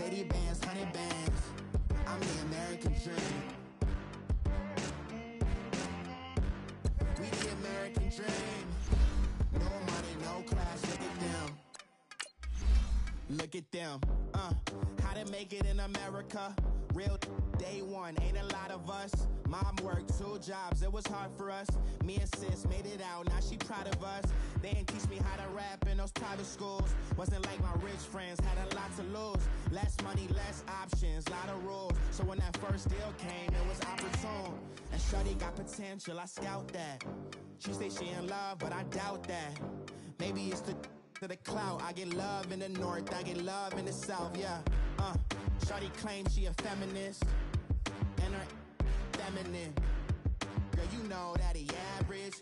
80 bands, 100 bands. I'm the American dream. We the American dream. No money, no class, look at them. Look at them, how to make it in America. Real day one, ain't a lot of us. Mom worked 2 jobs, it was hard for us. Me and sis made it out, now she proud of us. They didn't teach me how to rap in those private schools. Wasn't like my rich friends, had a lot to lose. Less money, less options, lot of rules. So when that first deal came, it was opportune. And shorty got potential, I scout that. She say she in love, but I doubt that. Maybe it's to the clout. I get love in the north, I get love in the south, yeah. Shorty claims she a feminist, and her feminine. Girl, you know that he average.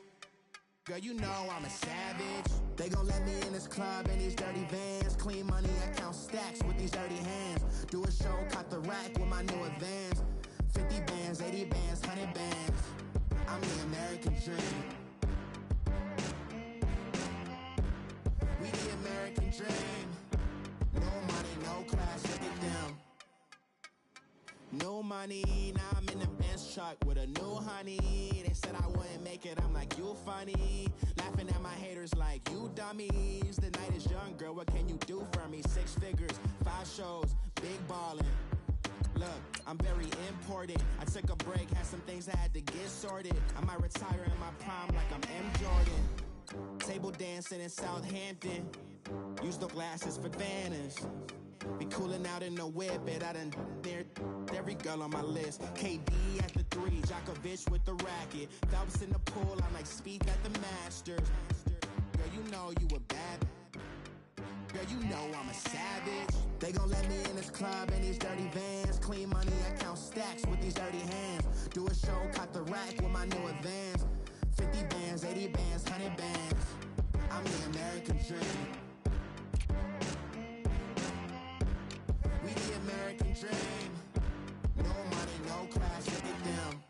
Girl, you know I'm a savage. They gon' let me in this club in these dirty vans. Clean money, I count stacks with these dirty hands. Do a show, cut the rack with my new advance. 50 bands, 80 bands, 100 bands. I'm the American dream. We the American dream. No money, no class, look at them. No money, now I'm in the Benz truck with a new honey. They said I wouldn't make it, I'm like, you funny. Laughing at my haters like, you dummies. The night is young, girl, what can you do for me? 6 figures, 5 shows, big ballin'. Look, I'm very important. I took a break, had some things I had to get sorted. I might retire in my prime like I'm M. Jordan. Table dancing in Southampton. Use the glasses for banners. Be cooling out in the whip, and I done there every girl on my list. KD at the 3, Djokovic with the racket. Phelps in the pool, I'm like speak at the Masters. Girl, you know you a bad. Girl, you know I'm a savage. They gon' let me in this club in these dirty vans. Clean money, I count stacks with these dirty hands. Do a show, cut the rack with my new advance. 50 bands, 80 bands, 100 bands. I'm the American dream. We the American dream. No money, no class, look at them.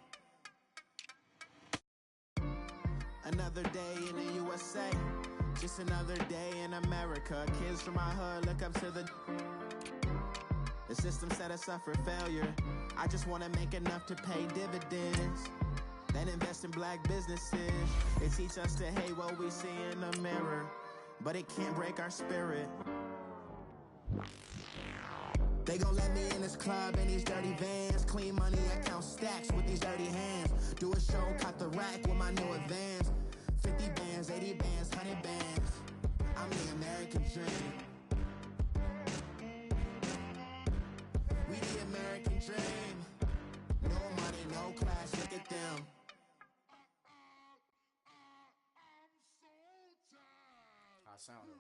Another day in the USA. Just another day in America. Kids from my hood look up to the system set us up for failure. I just want to make enough to pay dividends, then invest in black businesses. They teach us to hate what we see in the mirror, but it can't break our spirit. They gon' let me in this club in these dirty vans. Clean money, I count stacks with these dirty hands. Do a show, cut the rack with my new advance. 50 bands, 80 bands, 100 bands. I'm the American dream. We the American dream. No money, no class, look at them. I sound it.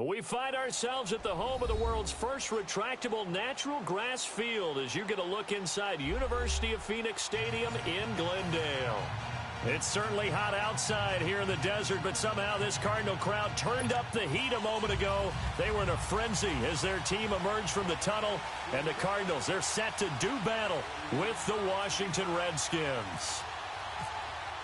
We find ourselves at the home of the world's first retractable natural grass field as you get a look inside University of Phoenix Stadium in Glendale. It's certainly hot outside here in the desert, but somehow this Cardinal crowd turned up the heat a moment ago. They were in a frenzy as their team emerged from the tunnel, and the Cardinals, they're set to do battle with the Washington Redskins.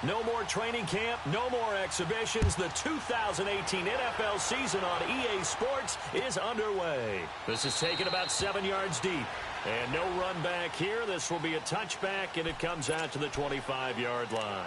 No more training camp, no more exhibitions. The 2018 NFL season on EA Sports is underway. This is taken about 7 yards deep. And no run back here. This will be a touchback, and it comes out to the 25-yard line.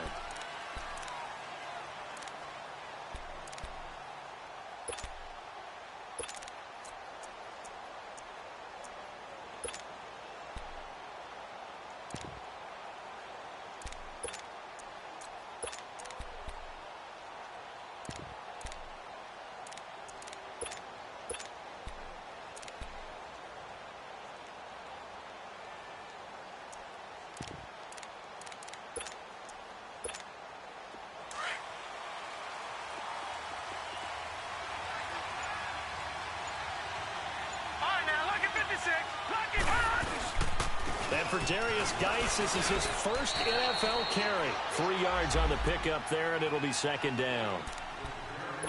And for Darius Geis, this is his first NFL carry. 3 yards on the pickup there, and it'll be second down.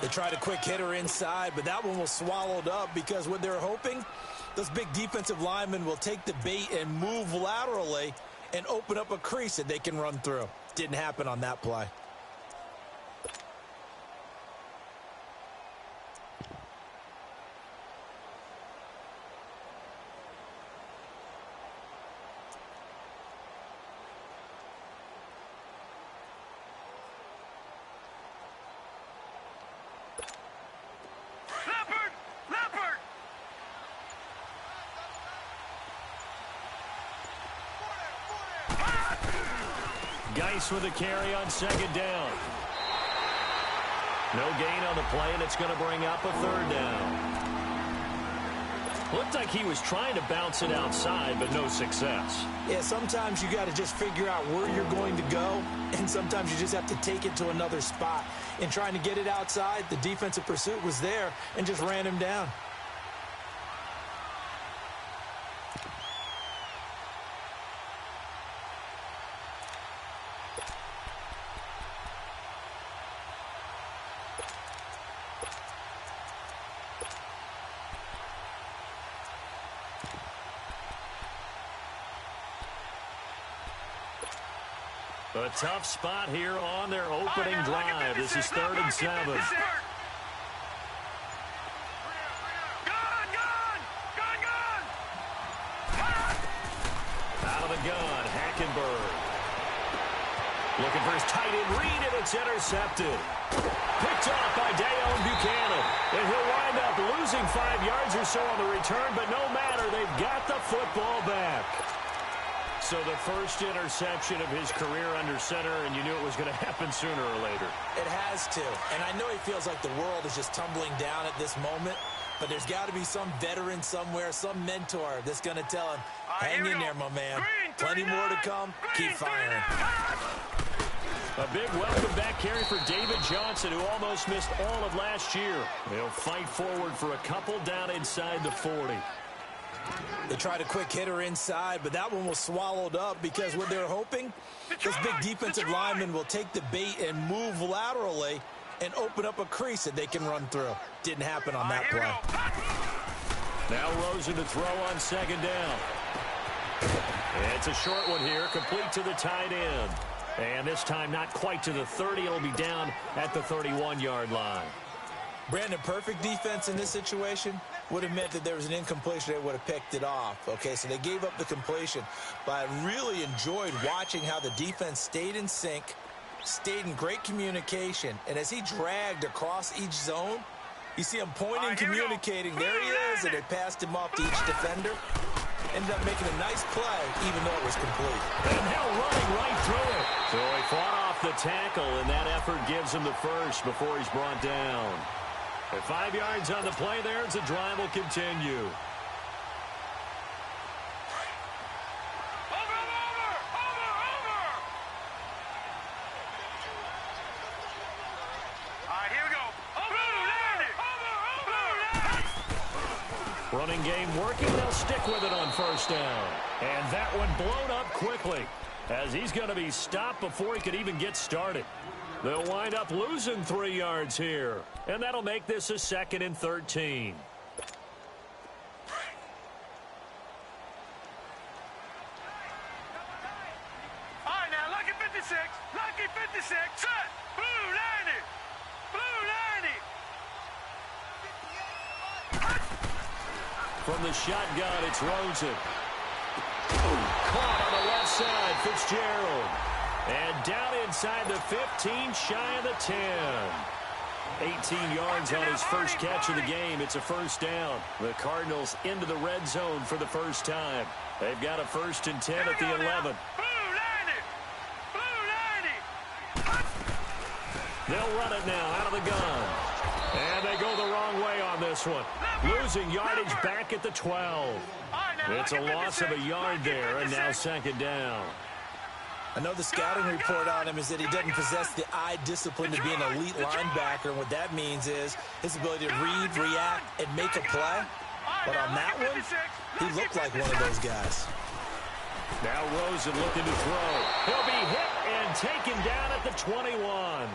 They tried a quick hitter inside, but that one was swallowed up because what they're hoping, those big defensive linemen will take the bait and move laterally and open up a crease that they can run through. Didn't happen on that play. Geis with a carry on second down. No gain on the play, and it's going to bring up a third down. Looked like he was trying to bounce it outside, but no success. Yeah, sometimes you got to just figure out where you're going to go, and sometimes you just have to take it to another spot. In trying to get it outside, the defensive pursuit was there and just ran him down. A tough spot here on their opening drive. This is 3rd and 7. Out of the gun, Hackenberg. Looking for his tight end read, and it's intercepted. Picked off by Dayon Buchanan. And he'll wind up losing 5 yards or so on the return, but no matter, they've got the football back. So the first interception of his career under center, and you knew it was going to happen sooner or later. It has to. And I know he feels like the world is just tumbling down at this moment, but there's got to be some veteran somewhere, some mentor that's going to tell him, hang in there, my man. Plenty more to come. Keep firing. A big welcome back carry for David Johnson, who almost missed all of last year. He'll fight forward for a couple down inside the 40. They tried a quick hitter inside, but that one was swallowed up because what they're hoping, those big defensive linemen will take the bait and move laterally and open up a crease that they can run through. Didn't happen on that play. Now Rosen to throw on second down. It's a short one here, complete to the tight end. And this time not quite to the 30. It'll be down at the 31-yard line. Brandon, perfect defense in this situation would have meant that there was an incompletion. They would have picked it off. Okay, so they gave up the completion. But I really enjoyed watching how the defense stayed in sync, stayed in great communication. And as he dragged across each zone, you see him pointing, communicating. There he is, and they passed him off to each defender. Ended up making a nice play, even though it was complete. And now running right through it. So he fought off the tackle, and that effort gives him the first before he's brought down. At 5 yards on the play there, the drive will continue. Running game working. They'll stick with it on first down. And that one blown up quickly as he's going to be stopped before he could even get started. They'll wind up losing 3 yards here. And that'll make this a 2nd and 13. All right, now, lucky 56. Lucky 56. Set. Blue 90. Blue 90. From the shotgun, it's Rosen. Caught on the left side, Fitzgerald. And down inside the 15, shy of the 10. 18 yards on his first catch of the game. It's a first down. The Cardinals into the red zone for the first time. They've got a 1st and 10 at the 11. They'll run it now out of the gun. And they go the wrong way on this one. Losing yardage back at the 12. It's a loss of a yard there, and now 2nd down. I know the scouting report on him is that he doesn't possess the eye discipline to be an elite linebacker. And what that means is his ability to read, react, and make a play. But on that one, he looked like one of those guys. Now Rosen looking to throw. He'll be hit and taken down at the 21.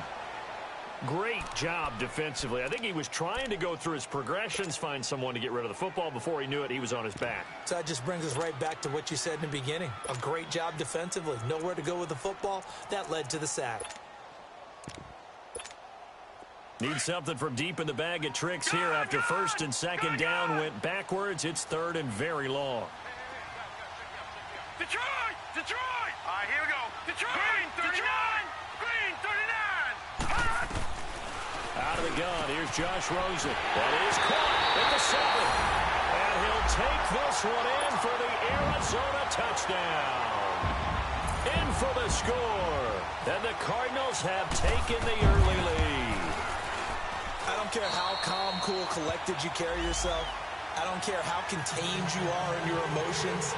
Great job defensively. I think he was trying to go through his progressions, find someone to get rid of the football. Before he knew it, he was on his back. So that just brings us right back to what you said in the beginning. A great job defensively. Nowhere to go with the football. That led to the sack. Need something from deep in the bag of tricks here after first and second down went backwards. It's third and very long. Detroit! Detroit! All right, here we go. Detroit! Green 39! Green 39! Out of the gun, here's Josh Rosen. That is caught at the 7. And he'll take this one in for the Arizona touchdown. In for the score. And the Cardinals have taken the early lead. I don't care how calm, cool, collected you carry yourself. I don't care how contained you are in your emotions.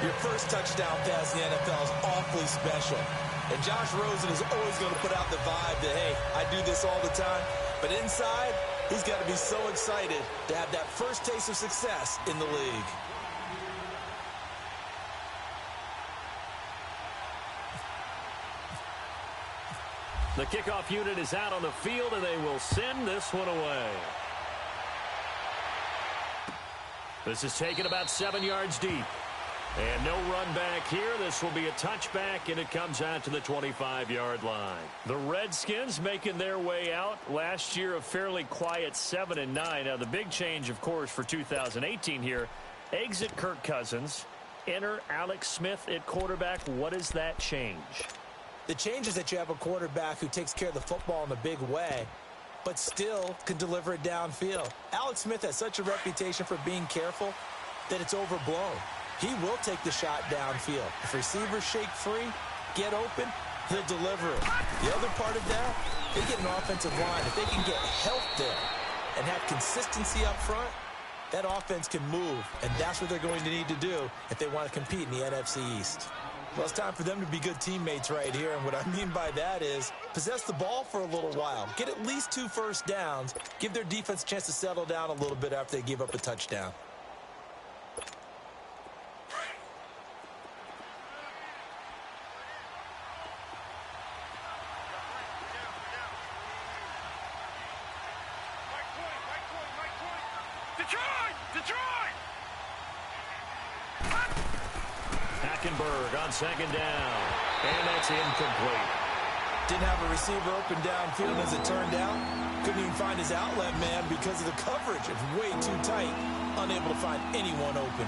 Your first touchdown pass in the NFL is awfully special. And Josh Rosen is always going to put out the vibe that, hey, I do this all the time. But inside, he's got to be so excited to have that first taste of success in the league. The kickoff unit is out on the field, and they will send this one away. This is taken about 7 yards deep. And no run back here. This will be a touchback, and it comes out to the 25-yard line. The Redskins making their way out. Last year, a fairly quiet 7-9. Now, the big change, of course, for 2018 here, exit Kirk Cousins, enter Alex Smith at quarterback. What does that change? The change is that you have a quarterback who takes care of the football in a big way, but still can deliver it downfield. Alex Smith has such a reputation for being careful that it's overblown. He will take the shot downfield. If receivers shake free, get open, he'll deliver it. The other part of that, they get an offensive line. If they can get health there and have consistency up front, that offense can move, and that's what they're going to need to do if they want to compete in the NFC East. Well, it's time for them to be good teammates right here, and what I mean by that is possess the ball for a little while, get at least 2 first downs, give their defense a chance to settle down a little bit after they give up a touchdown. Detroit! Detroit! Hackenberg on second down. And that's incomplete. Didn't have a receiver open downfield as it turned out. Couldn't even find his outlet man because of the coverage. It's way too tight. Unable to find anyone open.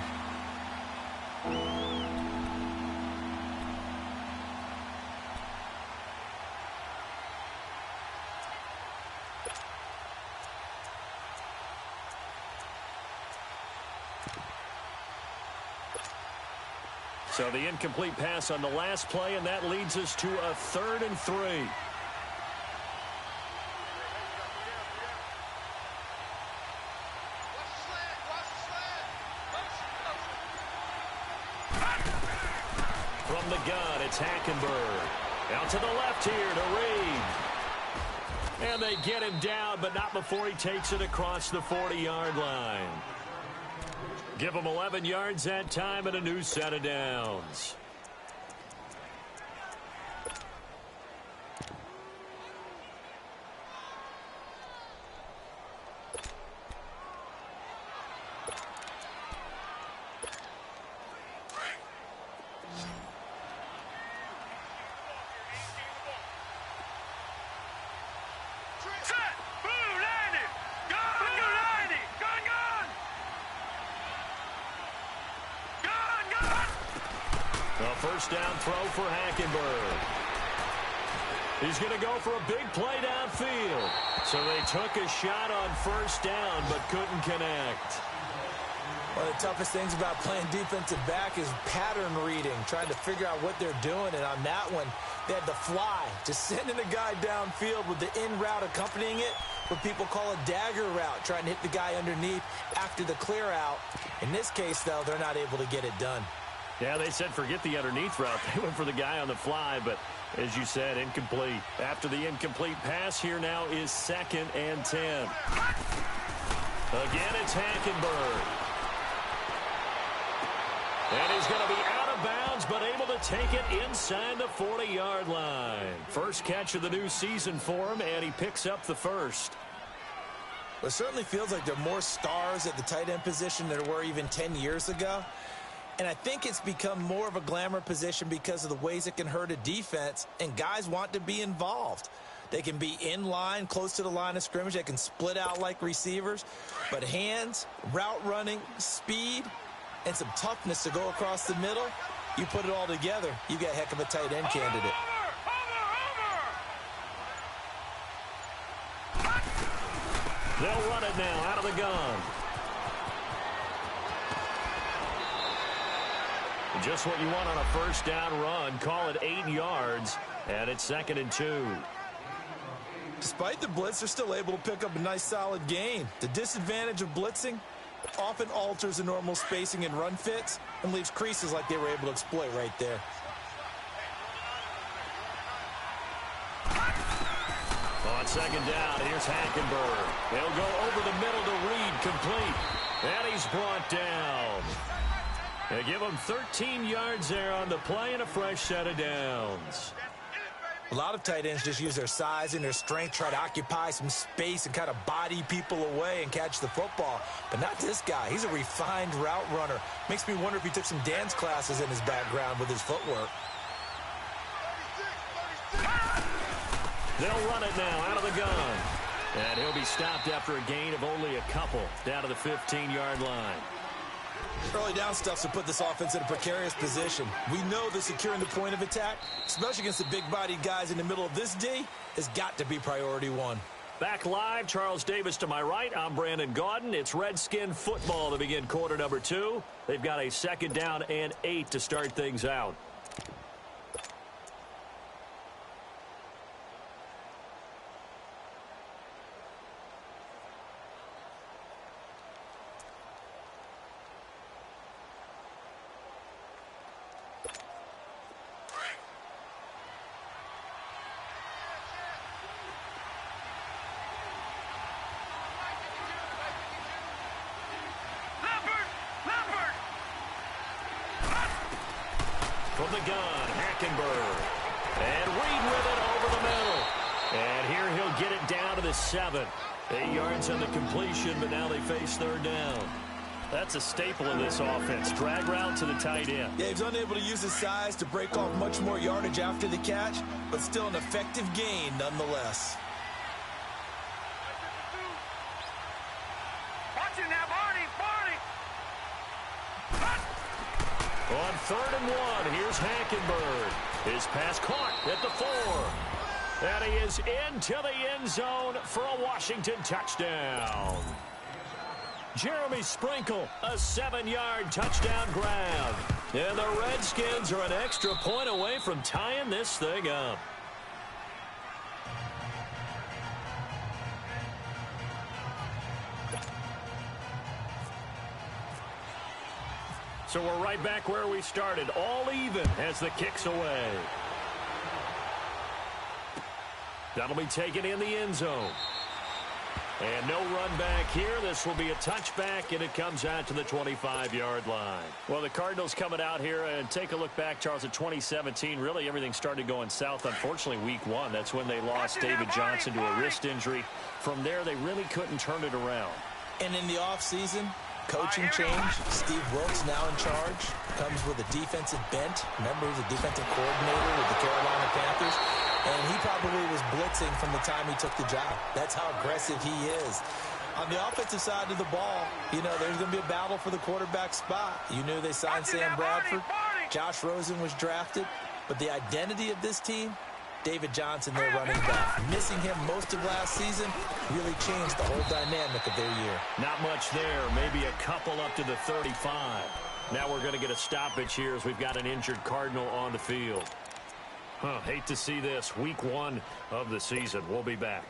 So the incomplete pass on the last play, and that leads us to a 3rd and 3. From the gun, it's Hackenberg. Out to the left here to Reed. And they get him down, but not before he takes it across the 40-yard line. Give him 11 yards that time and a new set of downs. Set! Blue 90! Gun! Blue 90! Gun, gun! Gun, gun! A first down throw for Hackenberg. He's going to go for a big play downfield. So they took a shot on first down but couldn't connect. One of the toughest things about playing defensive back is pattern reading, trying to figure out what they're doing. And on that one, they had the fly, just sending a guy downfield with the in route accompanying it, what people call a dagger route, trying to hit the guy underneath after the clear out. In this case, though, they're not able to get it done. Yeah, they said forget the underneath route. They went for the guy on the fly, but as you said, incomplete. After the incomplete pass, here now is 2nd and 10. Again, it's Hackenberg. And he's going to be out out of bounds, but able to take it inside the 40-yard line. First catch of the new season for him, and he picks up the first. Well, it certainly feels like there are more stars at the tight end position than there were even 10 years ago. And I think it's become more of a glamour position because of the ways it can hurt a defense, and guys want to be involved. They can be in line, close to the line of scrimmage. They can split out like receivers. But hands, route running, speed, and some toughness to go across the middle, you put it all together, you got a heck of a tight end candidate. They'll run it now out of the gun. Just what you want on a first down run. Call it 8 yards, and it's 2nd and 2. Despite the blitz, they're still able to pick up a nice solid gain. The disadvantage of blitzing often alters the normal spacing and run fits and leaves creases like they were able to exploit right there. On 2nd down, here's Hackenberg. He'll go over the middle to Reed, complete. And he's brought down. They give him 13 yards there on the play and a fresh set of downs. A lot of tight ends just use their size and their strength, try to occupy some space and kind of body people away and catch the football. But not this guy. He's a refined route runner. Makes me wonder if he took some dance classes in his background with his footwork. They'll run it now out of the gun. And he'll be stopped after a gain of only a couple down to the 15-yard line. Early down stuff to put this offense in a precarious position. We know that securing the point of attack, especially against the big-bodied guys in the middle of this D, has got to be priority one. Back live, Charles Davis to my right. I'm Brandon Gaudin. It's Redskin football to begin quarter number 2. They've got a 2nd down and 8 to start things out. From the gun, Hackenberg. And Reed with it over the middle. And here he'll get it down to the 7. 8 yards on the completion, but now they face 3rd down. That's a staple of this offense. Drag route to the tight end. Yeah, he's unable to use his size to break off much more yardage after the catch, but still an effective gain nonetheless. Watch it now, Barney! On 3rd and 1, here's Hackenberg. His pass caught at the 4. And he is into the end zone for a Washington touchdown. Jeremy Sprinkle, a 7-yard touchdown grab. And the Redskins are an extra point away from tying this thing up. So we're right back where we started, all even as the kick's away. That'll be taken in the end zone. And no run back here. This will be a touchback, and it comes out to the 25-yard line. Well, the Cardinals coming out here, and take a look back, Charles, at 2017. Really, everything started going south, unfortunately, week 1. That's when they lost David Johnson to a wrist injury. From there, they really couldn't turn it around. And in the offseason, coaching change. Steve Wilkes now in charge. Comes with a defensive bent. Remember, he was a defensive coordinator with the Carolina Panthers. And he probably was blitzing from the time he took the job. That's how aggressive he is. On the offensive side of the ball, you know, there's going to be a battle for the quarterback spot. You knew they signed Sam Bradford. Josh Rosen was drafted. But the identity of this team, David Johnson, their running back. Missing him most of last season really changed the whole dynamic of their year. Not much there. Maybe a couple up to the 35. Now we're going to get a stoppage here as we've got an injured Cardinal on the field. Hate to see this. Week 1 of the season. We'll be back.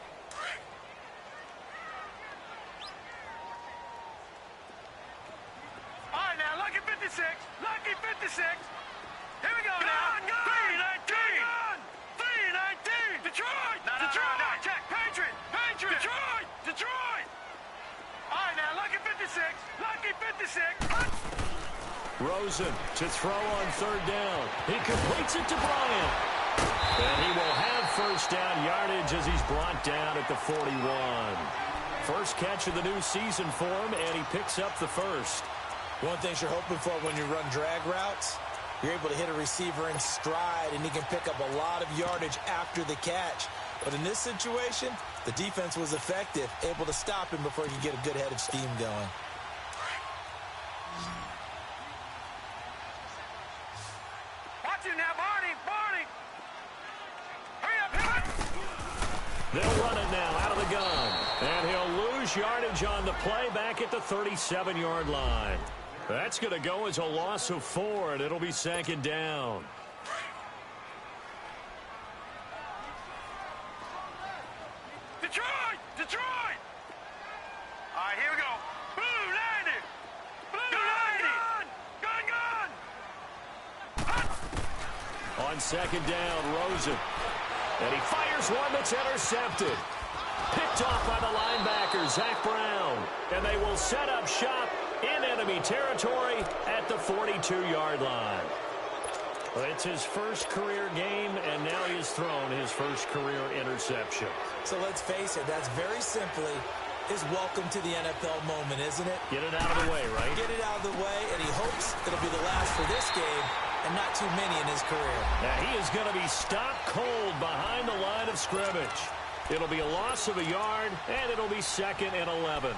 All right, now, lucky 56. Lucky 56. Here we go now. 3-19. 3-19. Detroit. Detroit. Check. Patriot. Detroit. All right, now, lucky 56. Lucky 56. Rosen to throw on third down. He completes it to Bryant. And he will have first down yardage as he's brought down at the 41. First catch of the new season for him, and he picks up the first. One thing you're hoping for when you run drag routes, you're able to hit a receiver in stride, and he can pick up a lot of yardage after the catch. But in this situation, the defense was effective, able to stop him before he could get a good head of steam going. Watch him now, Barney! Hurry up, hit it! They'll run it now out of the gun. And he'll lose yardage on the play back at the 37-yard line. That's going to go as a loss of 4, and it'll be second down. Detroit! All right, here we go. Blue 90! Gun! On second down, Rosen. And he fires one that's intercepted. Picked off by the linebacker, Zach Brown. And they will set up shop in enemy territory at the 42-yard line. It's his first career game, and now he's thrown his first career interception. So let's face it, that's very simply his welcome to the NFL moment, isn't it? Get it out of the way, right? Get it out of the way, and he hopes it'll be the last for this game and not too many in his career. Now, he is going to be stopped cold behind the line of scrimmage. It'll be a loss of a yard, and it'll be 2nd and 11.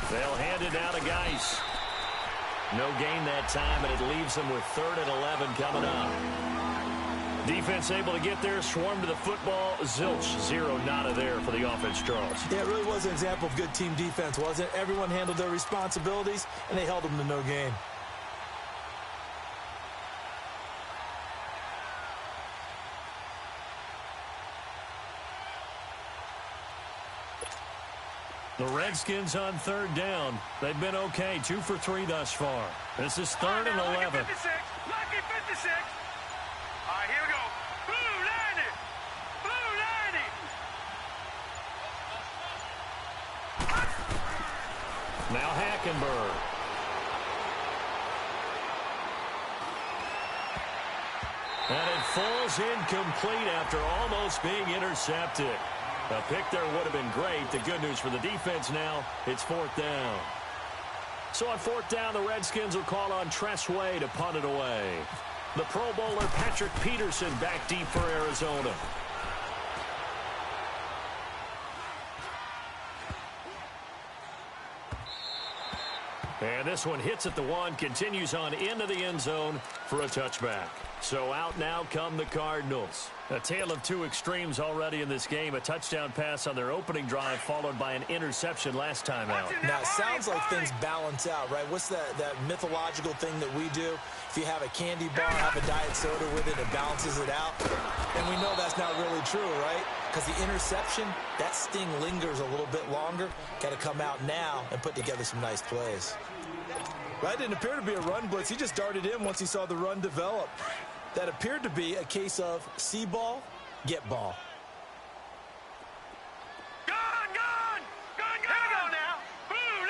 They'll hand it down to Geis. No gain that time, and it leaves them with 3rd and 11 coming up. Defense able to get there, swarm to the football. Zilch, 0 nada there for the offense, Charles. Yeah, it really was an example of good team defense, wasn't it? Everyone handled their responsibilities, and they held them to no gain. The Redskins on 3rd down. They've been okay, 2 for 3 thus far. This is 3rd and 11. Lucky 56! Lucky 56! All right, here we go. Blue 90! Blue 90! Now Hackenberg. And it falls incomplete after almost being intercepted. A pick there would have been great. The good news for the defense now, it's 4th down. So on 4th down, the Redskins will call on Tress Way to punt it away. The Pro Bowler Patrick Peterson back deep for Arizona. And this one hits at the 1, continues on into the end zone for a touchback. So out now come the Cardinals. A tale of two extremes already in this game. A touchdown pass on their opening drive, followed by an interception last time out. Now, it sounds like things balance out, right? What's that mythological thing that we do? If you have a candy bar, have a diet soda with it, it balances it out. And we know that's not really true, right? Because the interception, that sting lingers a little bit longer. Got to come out now and put together some nice plays. That didn't appear to be a run blitz. He just darted in once he saw the run develop. That appeared to be a case of see ball, get ball. Gun! Here we go now. Blue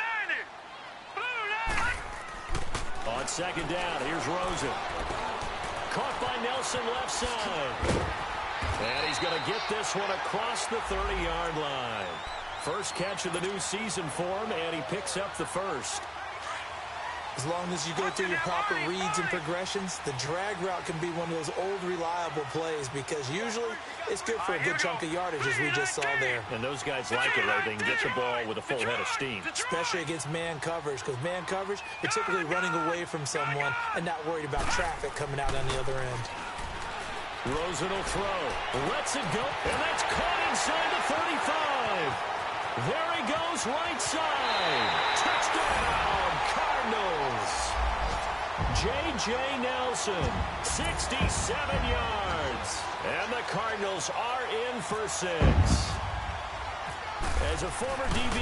90! On second down, here's Rosen. Caught by Nelson left side. And he's going to get this one across the 30-yard line. First catch of the new season for him, and he picks up the first. As long as you go through your proper reads and progressions, the drag route can be one of those old reliable plays because usually it's good for a good chunk of yardage as we just saw there. And those guys like it, right? They can get the ball with a full head of steam. Especially against man coverage, because man coverage, you're typically running away from someone and not worried about traffic coming out on the other end. Rosen will throw. Lets it go. And that's caught inside the 35. There he goes, right side. Touchdown, Cardinals. J.J. Nelson, 67 yards. And the Cardinals are in for 6. As a former DB,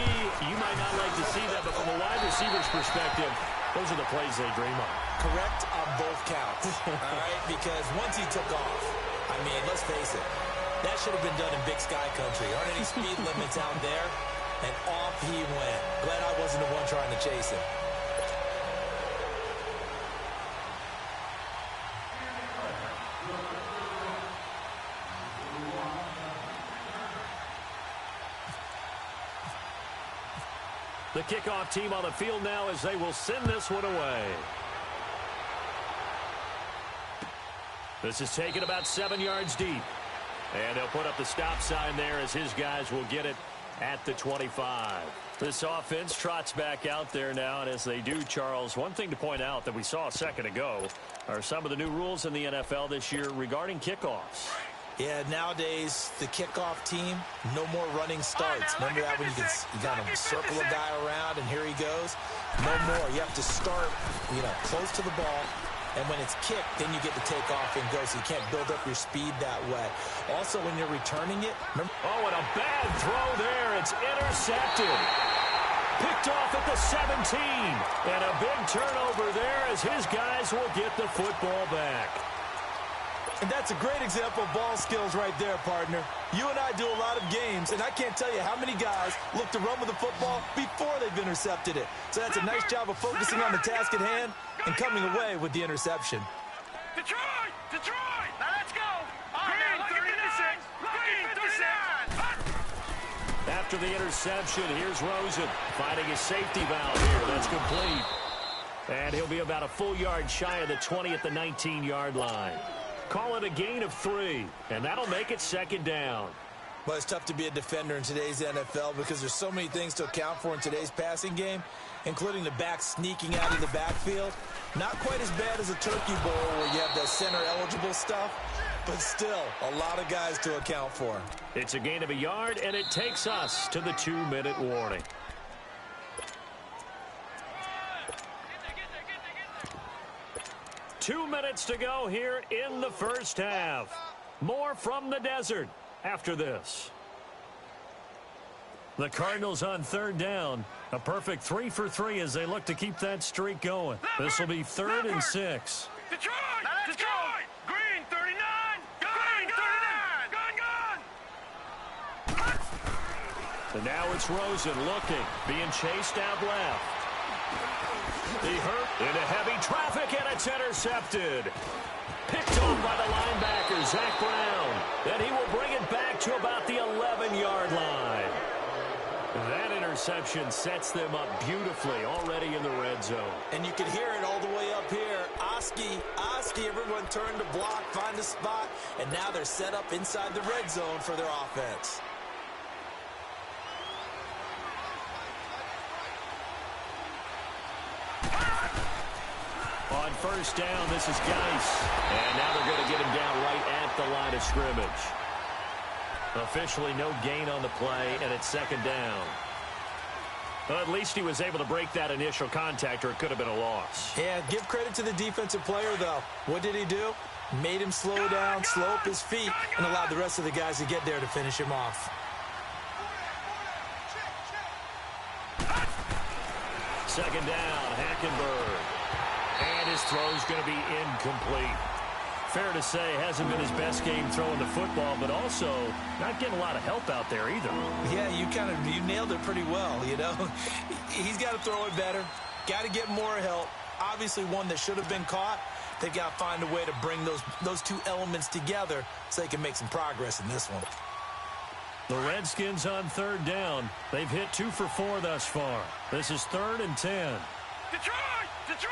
you might not like to see that, but from a wide receiver's perspective, those are the plays they dream of. Correct on both counts, all right? Because once he took off, I mean, let's face it, that should have been done in Big Sky Country. Aren't any speed limits out there? And off he went. Glad I wasn't the one trying to chase him. The kickoff team on the field now as they will send this one away. This is taken about 7 yards deep. And they'll put up the stop sign there as his guys will get it at the 25. This offense trots back out there now, and as they do, Charles, one thing to point out that we saw a second ago are some of the new rules in the NFL this year regarding kickoffs. Yeah, nowadays, the kickoff team, no more running starts. Remember that when you kind of circle a guy around and here he goes? No more. You have to start, close to the ball. And when it's kicked, then you get to take off and go, so you can't build up your speed that way. Also, when you're returning it, remember? Oh, and a bad throw there. It's intercepted. Picked off at the 17. And a big turnover there as his guys will get the football back. And that's a great example of ball skills right there, partner. You and I do a lot of games, and I can't tell you how many guys look to run with the football before they've intercepted it. So that's a nice job of focusing on the task at hand and coming away with the interception. Detroit! Detroit! Now let's go! Green 36! Green 39! After the interception, here's Rosen finding his safety valve here. That's complete. And he'll be about a full yard shy of the 20 at the 19-yard line. Call it a gain of 3, and that'll make it second down. Well, it's tough to be a defender in today's NFL because there's so many things to account for in today's passing game, including the back sneaking out of the backfield. Not quite as bad as a Turkey Bowl where you have the center-eligible stuff, but still a lot of guys to account for. It's a gain of a yard, and it takes us to the 2-minute warning. Two minutes to go here in the first half. More from the desert after this. The Cardinals on third down. A perfect 3 for 3 as they look to keep that streak going. This will be 3rd and 6. Detroit! Detroit! Green 39! Green 39! Gun! And now it's Rosen looking, being chased out left. He hurt into heavy traffic, and it's intercepted. Picked off by the linebacker, Zach Brown. Then he will bring it back to about the 11-yard line. That interception sets them up beautifully already in the red zone. And you can hear it all the way up here. Oski, everyone turned to block, find a spot, and now they're set up inside the red zone for their offense. On first down, this is Geis. And now they're going to get him down right at the line of scrimmage. Officially no gain on the play, and it's second down. Well, at least he was able to break that initial contact, or it could have been a loss. Yeah, give credit to the defensive player, though. What did he do? Made him slow down, slow up his feet, and allowed the rest of the guys to get there to finish him off. Second down, Hackenberg. And his throw's going to be incomplete. Fair to say, hasn't been his best game throwing the football, but also not getting a lot of help out there either. Yeah, you nailed it pretty well, He's got to throw it better, got to get more help. Obviously one that should have been caught. They've got to find a way to bring those two elements together so they can make some progress in this one. The Redskins on third down. They've hit 2 for 4 thus far. This is 3rd and 10. Detroit! Detroit!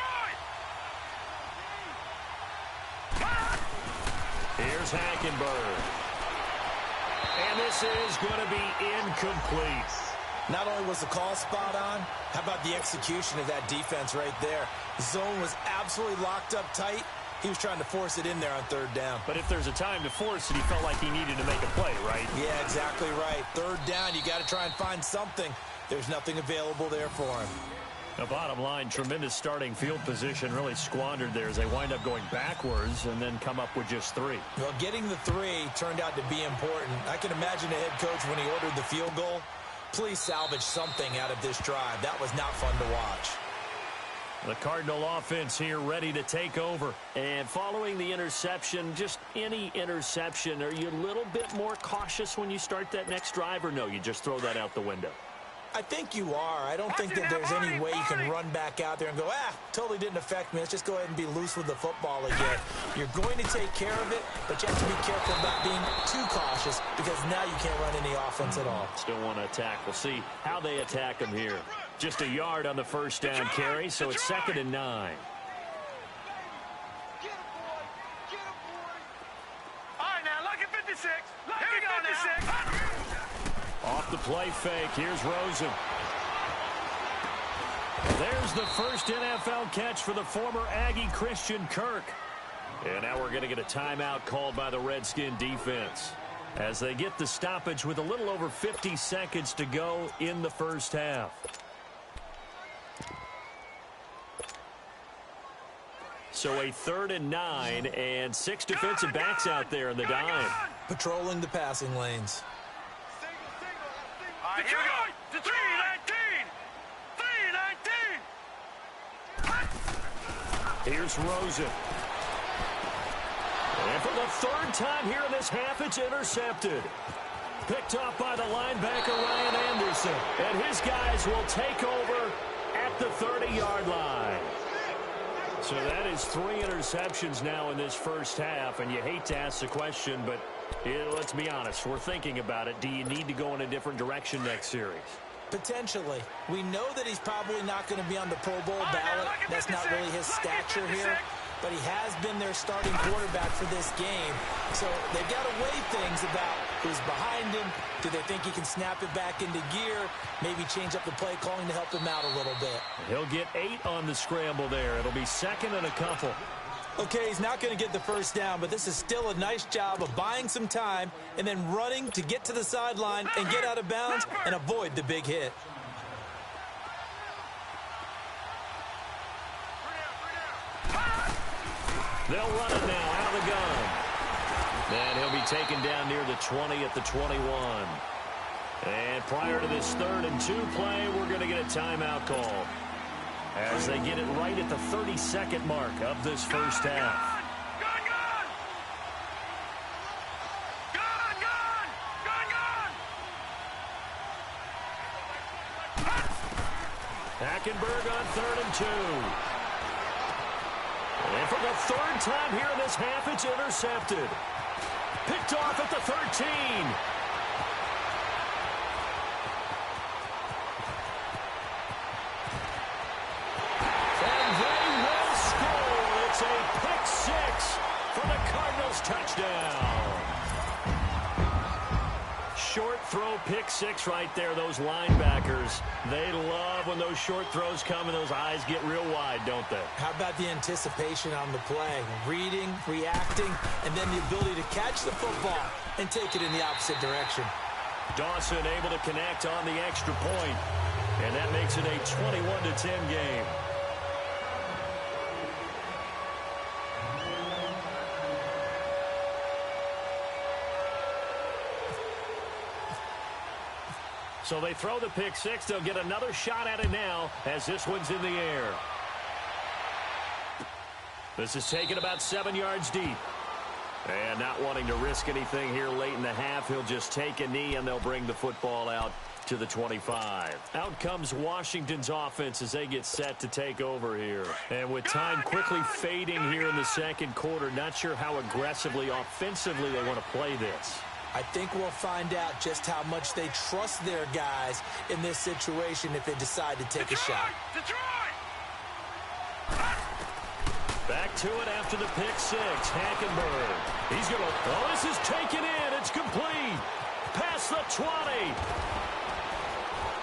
Here's Hackenberg. And this is going to be incomplete. Not only was the call spot on, how about the execution of that defense right there? The zone was absolutely locked up tight. He was trying to force it in there on third down. But if there's a time to force it, he felt like he needed to make a play, right? Yeah, exactly right. Third down, you got to try and find something. There's nothing available there for him. The bottom line, tremendous starting field position, really squandered there as they wind up going backwards and then come up with just 3. Well, getting the 3 turned out to be important. I can imagine the head coach when he ordered the field goal. Please salvage something out of this drive. That was not fun to watch. The Cardinal offense here ready to take over. And following the interception, just any interception, are you a little bit more cautious when you start that next drive, or no, you just throw that out the window? I think you are. I don't think that there's any way you can run back out there and go, totally didn't affect me. Let's just go ahead and be loose with the football again. You're going to take care of it, but you have to be careful about being too cautious because now you can't run any offense at all. Still want to attack. We'll see how they attack them here. Just a yard on the first down carry, so it's 2nd and 9. All right, now, lucky 56. Lucky 56. Off the play fake, here's Rosen. There's the first NFL catch for the former Aggie Christian Kirk. And now we're going to get a timeout called by the Redskin defense as they get the stoppage with a little over 50 seconds to go in the first half. So a 3rd and 9 and 6 defensive backs out there in the dime. Patrolling the passing lanes. All right, here we go. 3-19. 3-19. Here's Rosen. And for the 3rd time here in this half, it's intercepted. Picked off by the linebacker, Ryan Anderson. And his guys will take over at the 30-yard line. So that is 3 interceptions now in this first half. And you hate to ask the question, but let's be honest. We're thinking about it. Do you need to go in a different direction next series? Potentially. We know that he's probably not going to be on the Pro Bowl ballot. That's not really his stature here. But he has been their starting quarterback for this game. So they've got to weigh things about who's behind him. Do they think he can snap it back into gear? Maybe change up the play calling to help him out a little bit. He'll get 8 on the scramble there. It'll be 2nd and a couple. Okay, he's not going to get the first down, but this is still a nice job of buying some time and then running to get to the sideline and get out of bounds and avoid the big hit. They'll run it now out of the gun. And he'll be taken down near the 20 at the 21. And prior to this 3rd and 2 play, we're going to get a timeout call as they get it right at the 32nd mark of this first half. Hackenberg on 3rd and 2. And for the 3rd time here in this half, it's intercepted. Picked off at the 13. And they will score. It's a pick 6 for the Cardinals touchdown. Short throw pick 6 right there. Those linebackers, they love when those short throws come and those eyes get real wide, don't they? How about the anticipation on the play? Reading, reacting, and then the ability to catch the football and take it in the opposite direction. Dawson able to connect on the extra point, and that makes it a 21-10 game. So they throw the pick 6. They'll get another shot at it now as this one's in the air. This is taken about 7 yards deep. And not wanting to risk anything here late in the half, he'll just take a knee and they'll bring the football out to the 25. Out comes Washington's offense as they get set to take over here. And with time quickly fading here in the second quarter, not sure how aggressively, offensively they want to play this. I think we'll find out just how much they trust their guys in this situation if they decide to take a shot. Back to it after the pick 6. Hackenberg. He's going to... Oh, this is taken in. It's complete. Past the 20.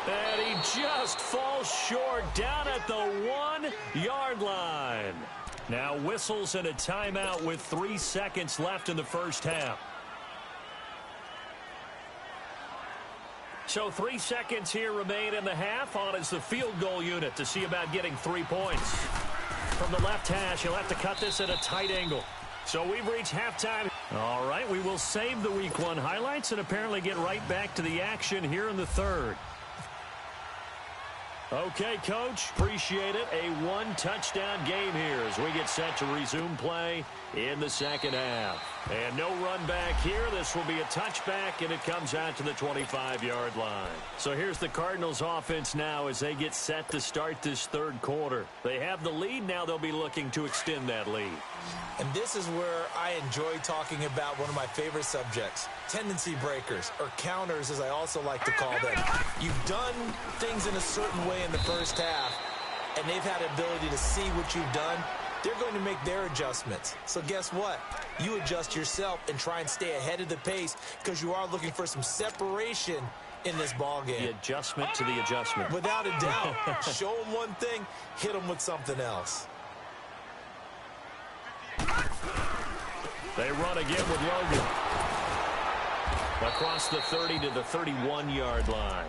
And he just falls short down at the 1-yard line. Now whistles and a timeout with 3 seconds left in the first half. So 3 seconds here remain in the half. On is the field goal unit to see about getting 3 points. From the left hash, he'll have to cut this at a tight angle. So we've reached halftime. All right, we will save the Week 1 highlights and apparently get right back to the action here in the third. Okay, Coach, appreciate it. A 1-touchdown game here as we get set to resume play in the second half. And no run back here. This will be a touchback, and it comes out to the 25-yard line. So here's the Cardinals offense now as they get set to start this third quarter. They have the lead. Now they'll be looking to extend that lead. And this is where I enjoy talking about one of my favorite subjects, tendency breakers, or counters as I also like to call them. You've done things in a certain way in the first half, and they've had the ability to see what you've done. They're going to make their adjustments. So guess what? You adjust yourself and try and stay ahead of the pace because you are looking for some separation in this ball game. The adjustment to the adjustment. Without a doubt. Show them one thing, hit them with something else. They run again with Logan. Across the 30 to the 31-yard line.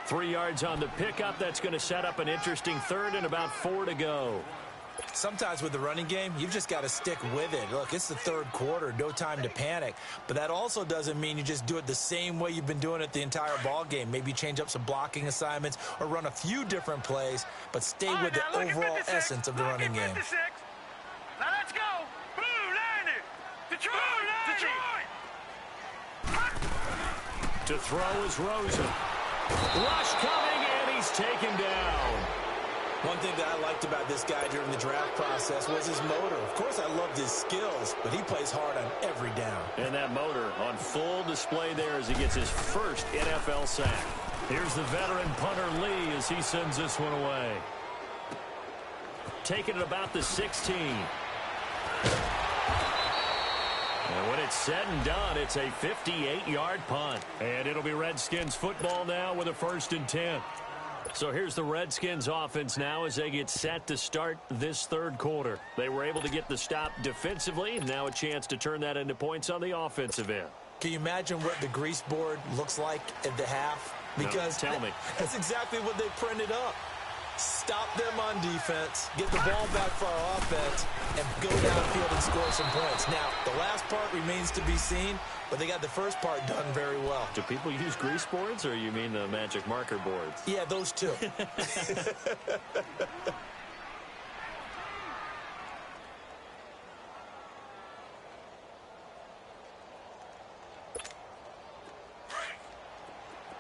3 yards on the pickup. That's going to set up an interesting third and about 4 to go. Sometimes with the running game, you've just got to stick with it. Look, it's the third quarter, no time to panic. But that also doesn't mean you just do it the same way you've been doing it the entire ball game. Maybe change up some blocking assignments or run a few different plays, but stay with the overall essence of the running game. 56. Now let's go. Blue 90. Detroit. To throw is Rosen. Rush coming, and he's taken down. One thing that I liked about this guy during the draft process was his motor. Of course, I loved his skills, but he plays hard on every down. And that motor on full display there as he gets his first NFL sack. Here's the veteran punter Lee as he sends this one away. Taking it about the 16. And when it's said and done, it's a 58-yard punt. And it'll be Redskins football now with a 1st and 10. So here's the Redskins offense now as they get set to start this third quarter. They were able to get the stop defensively. Now a chance to turn that into points on the offensive end. Can you imagine what the grease board looks like at the half? Because no, tell me. That's exactly what they printed up. Stop them on defense, get the ball back for our offense, and go downfield and score some points. Now, the last part remains to be seen, but they got the first part done very well. Do people use grease boards, or you mean the magic marker boards? Yeah, those two. All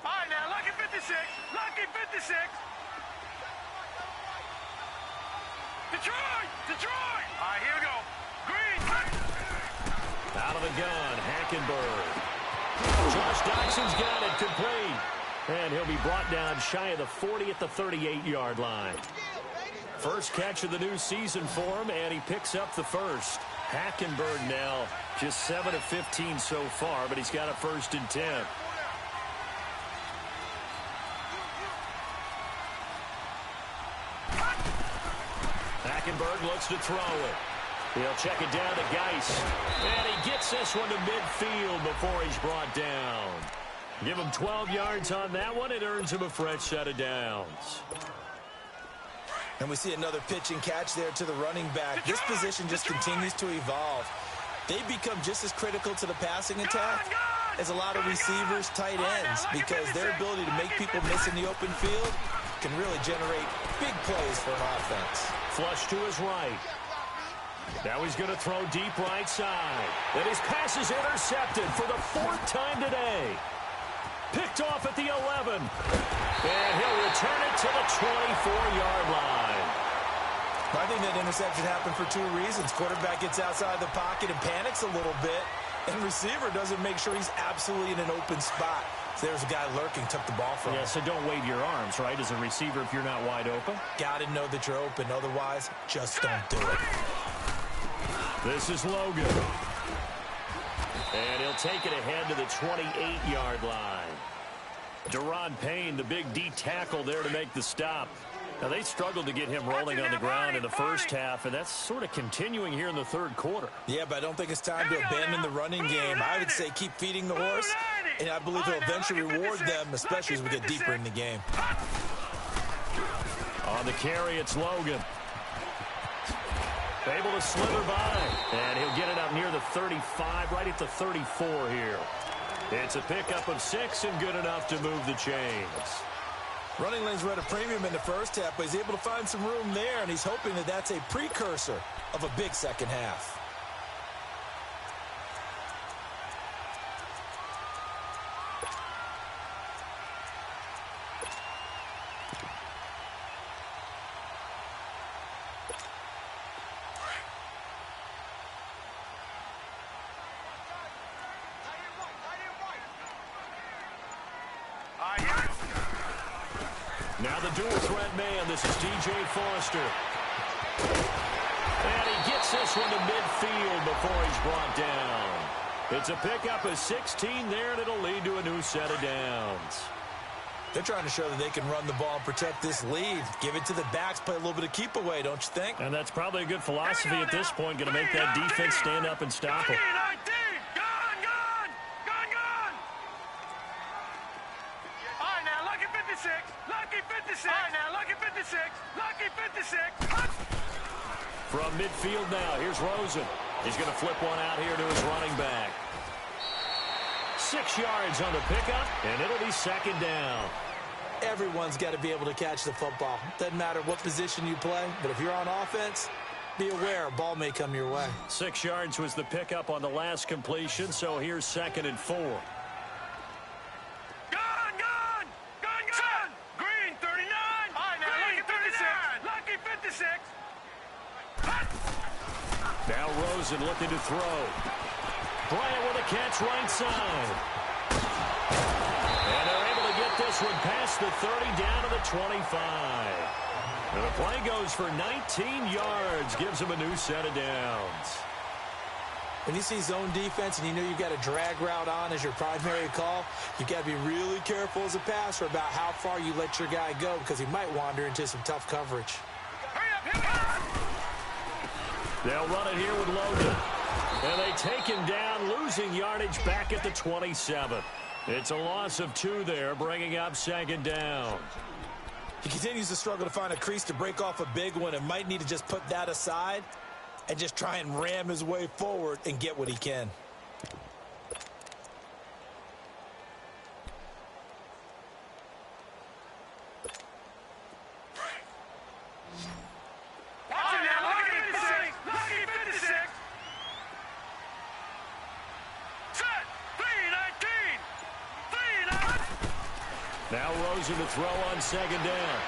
right, now, lucky 56. Lucky 56. Detroit! All right, here we go. Green! Out of the gun, Hackenberg. Josh Doxson's got it complete. And he'll be brought down shy of the 40 at the 38-yard line. First catch of the new season for him, and he picks up the first. Hackenberg now just 7 of 15 so far, but he's got a 1st and 10. Hackenberg looks to throw it. He'll check it down to Geis. And he gets this one to midfield before he's brought down. Give him 12 yards on that one. It earns him a fresh set of downs. And we see another pitch and catch there to the running back. This position just continues to evolve. They become just as critical to the passing attack as a lot of receivers, tight ends, because their ability to make people miss in the open field can really generate big plays for an offense. Flush to his right. Now he's going to throw deep right side. And his pass is intercepted for the 4th time today. Picked off at the 11. And he'll return it to the 24-yard line. I think that interception happened for 2 reasons. Quarterback gets outside the pocket and panics a little bit. And receiver doesn't make sure he's absolutely in an open spot. So there's a guy lurking, took the ball from him. Yeah, so don't wave your arms, right, as a receiver if you're not wide open. Got to know that you're open. Otherwise, just don't do it. This is Logan. And he'll take it ahead to the 28-yard line. Deron Payne, the big D tackle there to make the stop. Now, they struggled to get him rolling on the ground in the first half, and that's sort of continuing here in the third quarter. Yeah, but I don't think it's time to abandon the running game. I would say keep feeding the horse, and I believe he'll eventually reward them, especially as we get deeper in the game. On the carry, it's Logan. Able to slither by, and he'll get it up near the 35, right at the 34 here. It's a pickup of 6 and good enough to move the chains. Running lanes were at a premium in the first half, but he's able to find some room there, and he's hoping that that's a precursor of a big second half. Now the dual threat man, this is DJ Foster. And he gets this one to midfield before he's brought down. It's a pickup of 16 there, and it'll lead to a new set of downs. They're trying to show that they can run the ball and protect this lead. Give it to the backs, play a little bit of keep away, don't you think? And that's probably a good philosophy at this point, going to make that defense stand up and stop him. From midfield now, here's Rosen. He's going to flip one out here to his running back. 6 yards on the pickup, and it'll be second down. Everyone's got to be able to catch the football. Doesn't matter what position you play, but if you're on offense, be aware a ball may come your way. 6 yards was the pickup on the last completion, so here's 2nd and 4. Green 39. Green 36. Lucky 56. Now Rosen looking to throw. Bryant with a catch right side. And they're able to get this one past the 30 down to the 25. And the play goes for 19 yards. Gives them a new set of downs. When you see zone defense and you know you've got a drag route on as your primary call, you've got to be really careful as a passer about how far you let your guy go because he might wander into some tough coverage. They'll run it here with Logan. And they take him down, losing yardage back at the 27. It's a loss of 2 there, bringing up 2nd down. He continues to struggle to find a crease to break off a big one and might need to just put that aside and just try and ram his way forward and get what he can. Now Rosen to throw on 2nd down.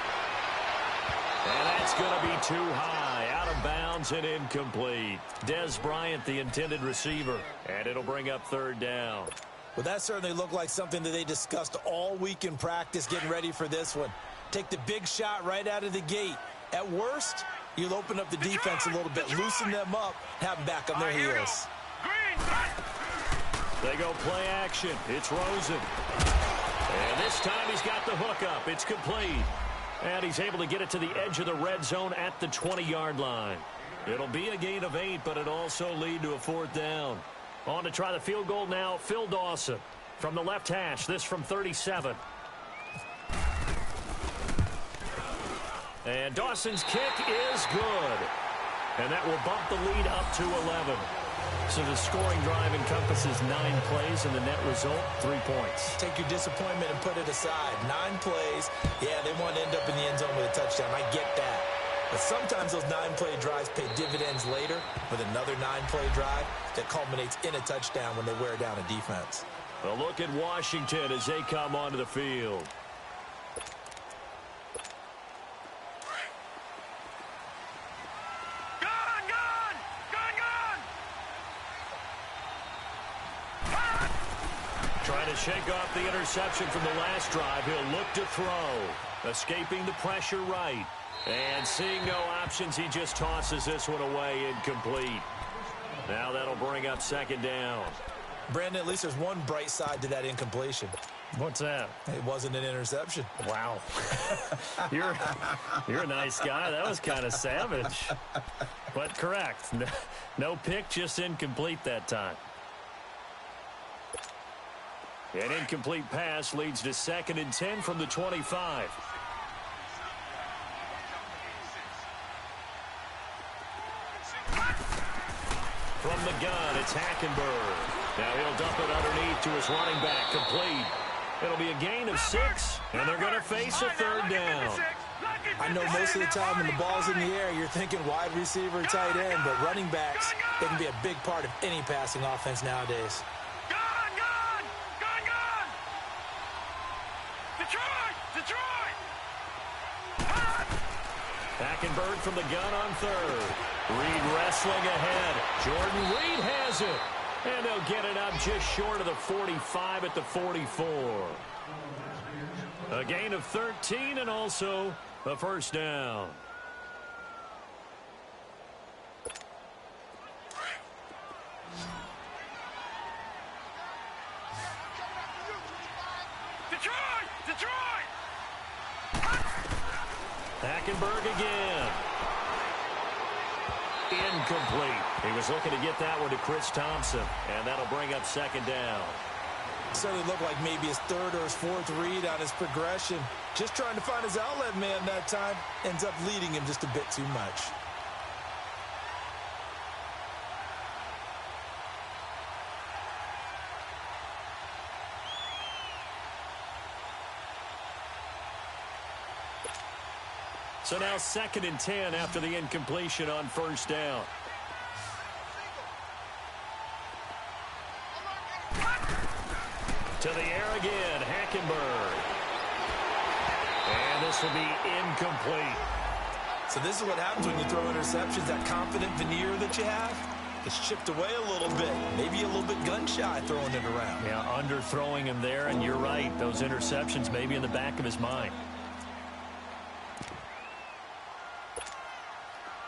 And that's going to be too high, out of bounds and incomplete. Des Bryant, the intended receiver, and it'll bring up 3rd down. Well, that certainly looked like something that they discussed all week in practice getting ready for this one. Take the big shot right out of the gate. At worst, you'll open up the defense a little bit, loosen them up, have them back on their heels. They go play action. It's Rosen. And this time he's got the hook up. It's complete. And he's able to get it to the edge of the red zone at the 20-yard line. It'll be a gain of 8, but it'll also lead to a 4th down. On to try the field goal now, Phil Dawson. From the left hash, this from 37. And Dawson's kick is good. And that will bump the lead up to 11. So the scoring drive encompasses 9 plays, and the net result, 3 points. Take your disappointment and put it aside. 9 plays. Yeah, they want to end up in the end zone with a touchdown. I get that. But sometimes those 9-play drives pay dividends later with another 9-play drive that culminates in a touchdown when they wear down a defense. A look at Washington as they come onto the field. Trying to shake off the interception from the last drive. He'll look to throw. Escaping the pressure right. And seeing no options, he just tosses this one away incomplete. Now that'll bring up 2nd down. Brandon, at least there's one bright side to that incompletion. What's that? It wasn't an interception. Wow. You're a nice guy. That was kind of savage. But correct. No pick, just incomplete that time. An incomplete pass leads to 2nd and 10 from the 25. From the gun, it's Hackenberg. Now he'll dump it underneath to his running back, complete. It'll be a gain of 6, and they're going to face a 3rd down. I know most of the time when the ball's in the air, you're thinking wide receiver, tight end, but running backs, they can be a big part of any passing offense nowadays. Hackenberg from the gun on 3rd. Reed wrestling ahead. Jordan Reed has it. And they'll get it up just short of the 45 at the 44. A gain of 13 and also a 1st down. Detroit! Hackenberg again. Incomplete. He was looking to get that one to Chris Thompson, and that'll bring up 2nd down. Certainly looked like maybe his 3rd or his 4th read on his progression. Just trying to find his outlet man that time. Ends up leading him just a bit too much. So now 2nd and 10 after the incompletion on 1st down. To the air again, Hackenberg. And this will be incomplete. So this is what happens when you throw interceptions. That confident veneer that you have, it's chipped away a little bit. Maybe a little bit gun-shy throwing it around. Yeah, underthrowing him there, and you're right. Those interceptions may be in the back of his mind.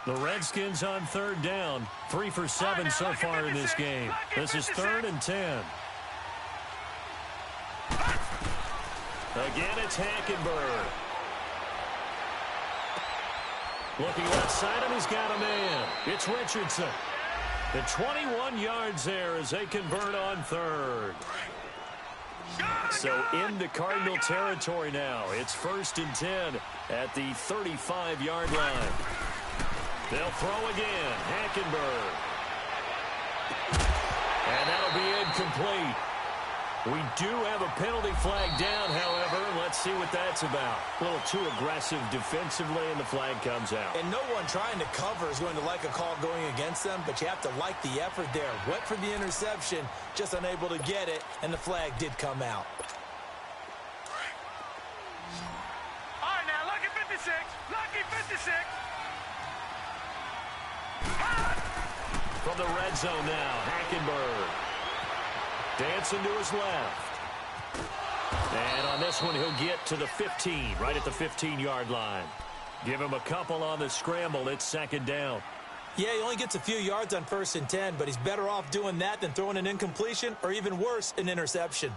The Redskins on 3rd down. 3 for 7 so far in this game. This is 3rd and 10. Again, it's Hackenberg. Looking left side, and he's got a man. It's Richardson. The 21 yards there as they convert on 3rd. So into Cardinal territory now. It's 1st and 10 at the 35-yard line. They'll throw again. Hackenberg. And that'll be incomplete. We do have a penalty flag down, however. Let's see what that's about. A little too aggressive defensively, and the flag comes out. And no one trying to cover is going to like a call going against them, but you have to like the effort there. Went for the interception, just unable to get it, and the flag did come out. All right, now, lucky 56. Lucky 56. From the red zone now, Hackenberg. Dancing to his left. And on this one, he'll get to the 15, right at the 15-yard line. Give him a couple on the scramble. It's 2nd down. Yeah, he only gets a few yards on 1st and 10, but he's better off doing that than throwing an incompletion or even worse, an interception.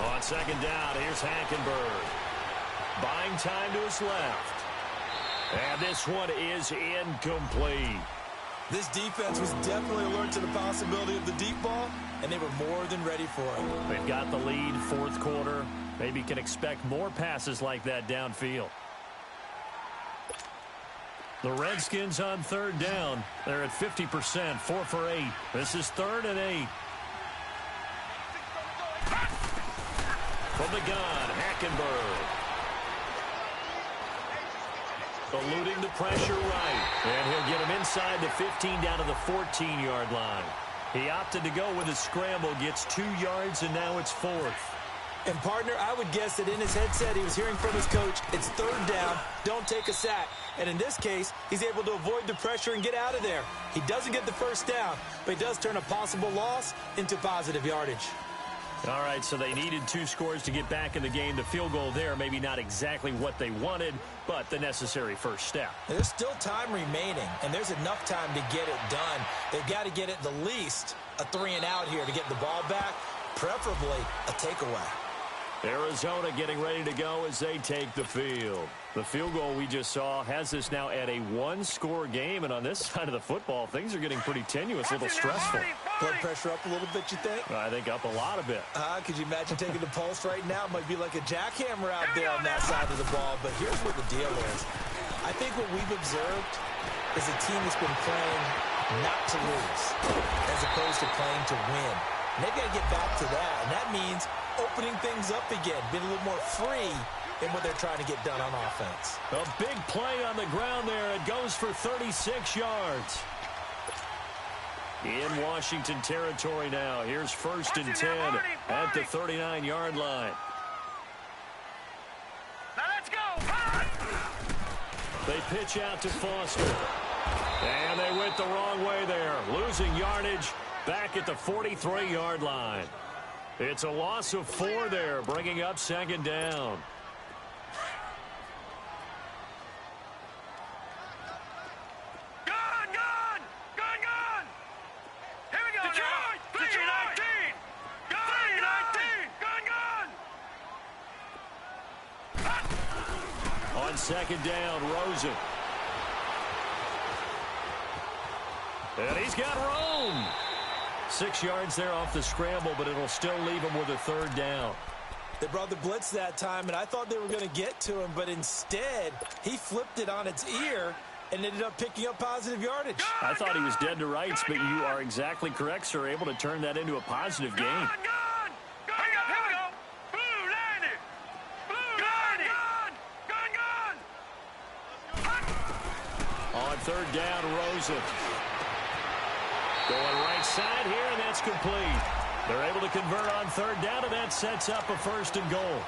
On 2nd down, here's Hackenberg. Buying time to his left. And this one is incomplete. This defense was definitely alert to the possibility of the deep ball, and they were more than ready for it. They've got the lead, 4th quarter. Maybe can expect more passes like that downfield. The Redskins on 3rd down. They're at 50%, 4 for 8. This is 3rd and 8. From the gun, Hackenberg. Eluding the pressure right. And he'll get him inside the 15 down to the 14-yard line. He opted to go with a scramble, gets 2 yards, and now it's 4th. And, partner, I would guess that in his headset he was hearing from his coach, it's third down, don't take a sack. And in this case, he's able to avoid the pressure and get out of there. He doesn't get the first down, but he does turn a possible loss into positive yardage. All right, so they needed 2 scores to get back in the game. The field goal there, maybe not exactly what they wanted, but the necessary first step. There's still time remaining, and there's enough time to get it done. They've got to get at the least a 3-and-out here to get the ball back, preferably a takeaway. Arizona getting ready to go as they take the field. The field goal we just saw has this now at a 1-score game, and on this side of the football, things are getting pretty tenuous, a little stressful. Blood pressure up a little bit, you think? I think up a lot a bit. Could you imagine taking the pulse right now? It might be like a jackhammer out there on that side of the ball, but here's what the deal is. I think what we've observed is a team that's been playing not to lose as opposed to playing to win. And they've got to get back to that, and that means opening things up again, being a little more free in what they're trying to get done on offense. A big play on the ground there. It goes for 36 yards. In Washington territory now. Here's 1st and 10 at the 39-yard line. Now let's go. They pitch out to Foster. And they went the wrong way there. Losing yardage back at the 43-yard line. It's a loss of 4 there, bringing up 2nd down. Gone! Here we go now. Detroit! 3-19! On 2nd down, Rosen. And he's got room. 6 yards there off the scramble, but it'll still leave him with a 3rd down. They brought the blitz that time, and I thought they were going to get to him, but instead, he flipped it on its ear and ended up picking up positive yardage. I thought he was dead to rights, but you are exactly correct, sir. Able to turn that into a positive gain. Here we go. Blue line it. On 3rd down, Rosen. Going right side here, and that's complete. They're able to convert on 3rd down, and that sets up a 1st and goal.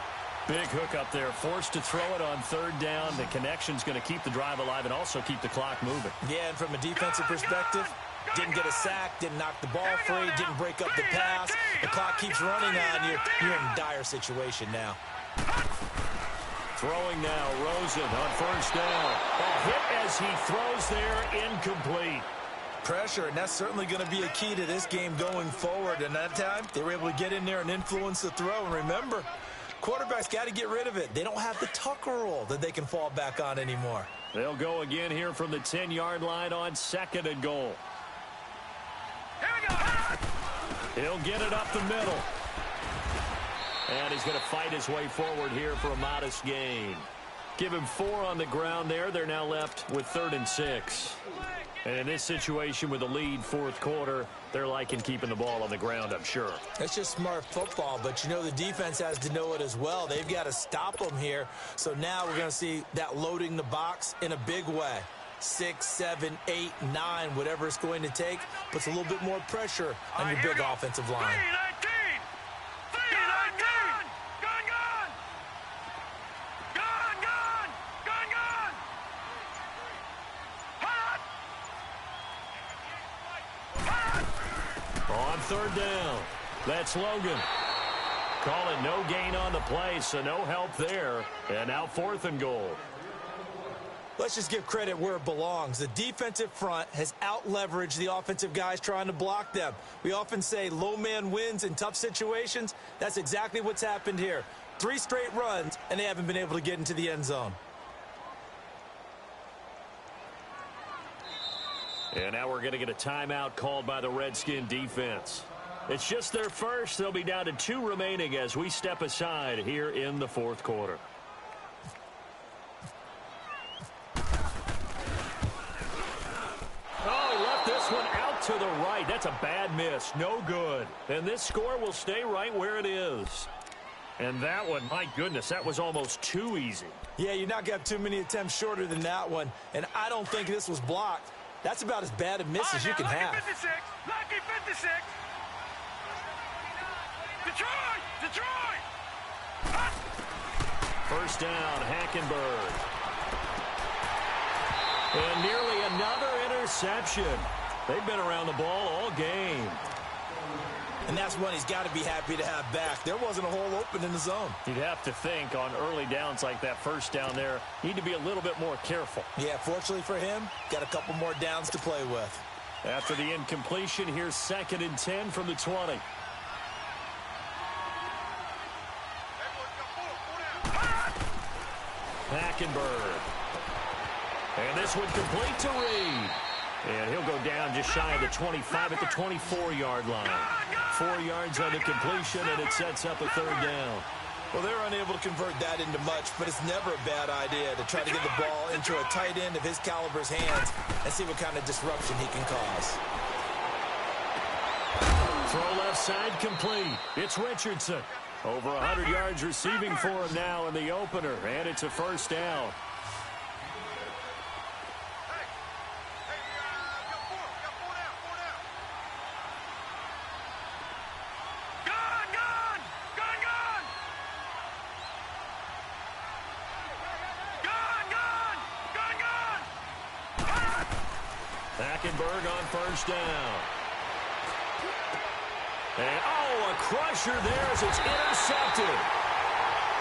Big hook up there, forced to throw it on 3rd down. The connection's going to keep the drive alive and also keep the clock moving. Yeah, and from a defensive perspective, didn't get a sack, didn't knock the ball free, didn't break up the pass. The clock keeps running on you. You're in a dire situation now. Throwing now, Rosen on 1st down. A hit as he throws there, incomplete. Pressure, and that's certainly going to be a key to this game going forward. And that time, they were able to get in there and influence the throw. And remember, quarterbacks got to get rid of it. They don't have the Tucker rule that they can fall back on anymore. They'll go again here from the 10-yard line on 2nd and goal. Here we go. He'll get it up the middle. And he's going to fight his way forward here for a modest gain. Give him 4 on the ground there. They're now left with 3rd and 6. And in this situation with the lead 4th quarter, they're liking keeping the ball on the ground, I'm sure. That's just smart football, but you know the defense has to know it as well. They've got to stop them here. So now we're going to see that loading the box in a big way. 6, 7, 8, 9, whatever it's going to take, puts a little bit more pressure on your big offensive line. 3rd down. That's Logan. Call it no gain on the play, so no help there. And now 4th and goal. Let's just give credit where it belongs. The defensive front has out-leveraged the offensive guys trying to block them. We often say low man wins in tough situations. That's exactly what's happened here. 3 straight runs, and they haven't been able to get into the end zone. And now we're going to get a timeout called by the Redskin defense. It's just their first. They'll be down to 2 remaining as we step aside here in the 4th quarter. Oh, he left this one out to the right. That's a bad miss. No good. And this score will stay right where it is. And that one, my goodness, that was almost too easy. Yeah, you're not going to have too many attempts shorter than that one. And I don't think this was blocked. That's about as bad a miss as you can have. Lucky 56. Lucky 56. Detroit! First down, Hackenberg. And nearly another interception. They've been around the ball all game. And that's one he's got to be happy to have back. There wasn't a hole open in the zone. You'd have to think on early downs like that first down there, need to be a little bit more careful. Yeah, fortunately for him, got a couple more downs to play with. After the incompletion, here's 2nd and 10 from the 20. Hackenberg. And this one complete to Reed. And he'll go down just shy of the 25 at the 24-yard line. 4 yards on the completion, and it sets up a 3rd down. Well, they're unable to convert that into much, but it's never a bad idea to try to get the ball into a tight end of his caliber's hands and see what kind of disruption he can cause. Throw left side complete. It's Richardson. Over 100 yards receiving for him now in the opener, and it's a first down. Hackenberg on first down. And, a crusher there as it's intercepted.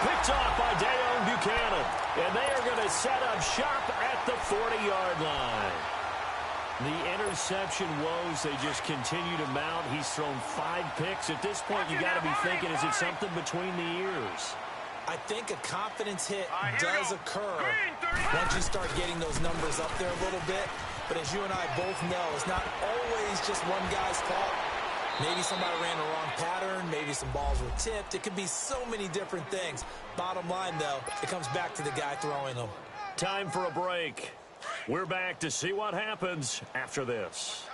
Picked off by Dayon Buchanan. And they are going to set up shop at the 40-yard line. The interception woes, they just continue to mount. He's thrown 5 picks. At this point, you got to be thinking, is it something between the ears? I think a confidence hit does occur once you start getting those numbers up there a little bit. But as you and I both know, it's not always just one guy's fault. Maybe somebody ran the wrong pattern. Maybe some balls were tipped. It could be so many different things. Bottom line, though, it comes back to the guy throwing them. Time for a break. We're back to see what happens after this.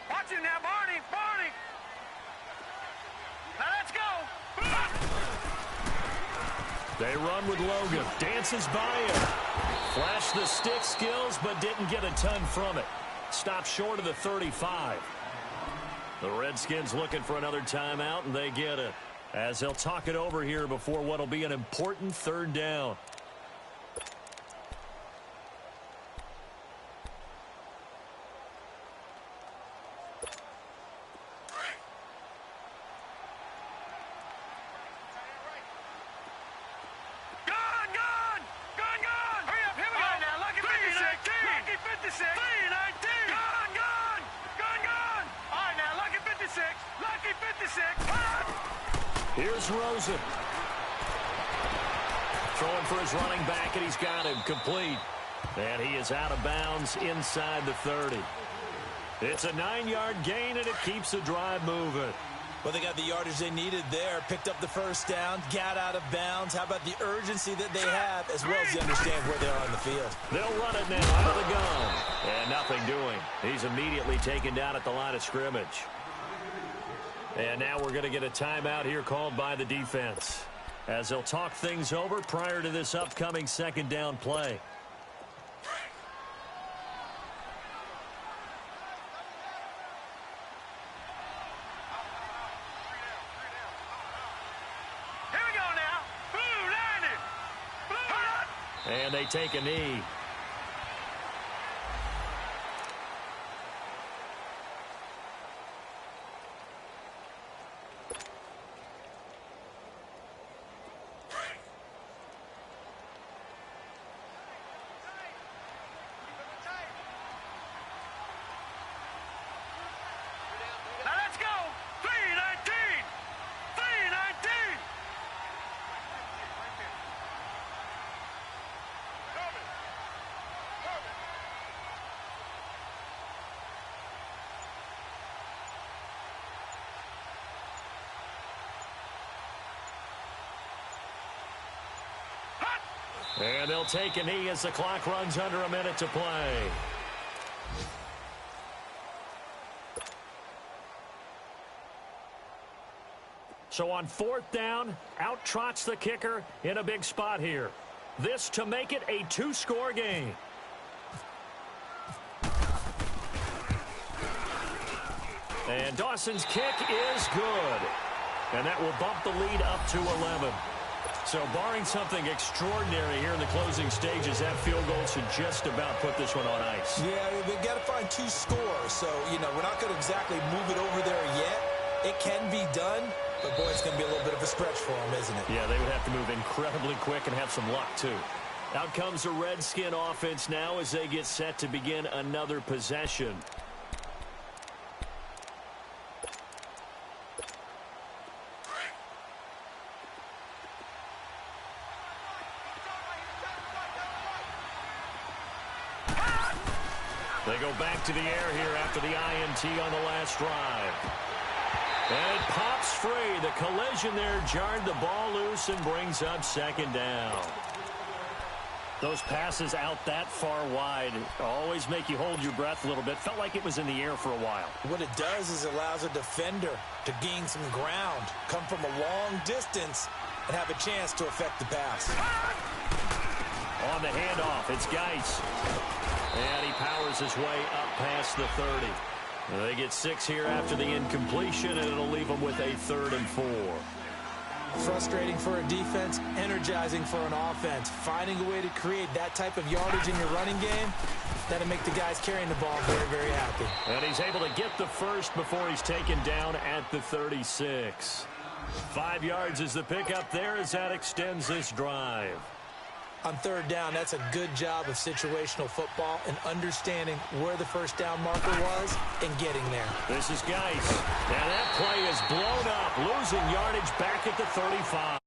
Watch it now, Barney. Barney. Now let's go. They run with Logan. Dances by him. Flashed the stick skills, but didn't get a ton from it. Stopped short of the 35. The Redskins looking for another timeout, and they get it. As they'll talk it over here before what will be an important 3rd down. Here's Rosen. Throwing for his running back, and he's got him complete. And he is out of bounds inside the 30. It's a 9-yard gain, and it keeps the drive moving. Well, they got the yardage they needed there, picked up the first down, got out of bounds. How about the urgency that they have, as well as they understand where they are on the field? They'll run it now out of the gun. And nothing doing. He's immediately taken down at the line of scrimmage. And now we're going to get a timeout here called by the defense, as they'll talk things over prior to this upcoming 2nd down play. Here we go now. Blue landed. And they take a knee. And they'll take a knee as the clock runs under a minute to play. So on 4th down, out trots the kicker in a big spot here. This to make it a 2-score game. And Dawson's kick is good. And that will bump the lead up to 11. So barring something extraordinary here in the closing stages, that field goal should just about put this one on ice. Yeah, they've got to find 2 scores. So, you know, we're not going to exactly move it over there yet. It can be done, but, boy, it's going to be a little bit of a stretch for them, isn't it? Yeah, they would have to move incredibly quick and have some luck, too. Out comes the Redskin offense now as they get set to begin another possession. They go back to the air here after the INT on the last drive. And it pops free. The collision there jarred the ball loose and brings up second down. Those passes out that far wide always make you hold your breath a little bit. Felt like it was in the air for a while. What it does is it allows a defender to gain some ground, come from a long distance, and have a chance to affect the pass. On the handoff, it's Geis. And he powers his way up past the 30. They get 6 here after the incompletion, and it'll leave them with a 3rd and 4. Frustrating for a defense, energizing for an offense. Finding a way to create that type of yardage in your running game, that'll make the guys carrying the ball very, very happy. And he's able to get the first before he's taken down at the 36. 5 yards is the pickup there as that extends this drive. On 3rd down, that's a good job of situational football and understanding where the first down marker was and getting there. This is Geis. And that play is blown up, losing yardage back at the 35.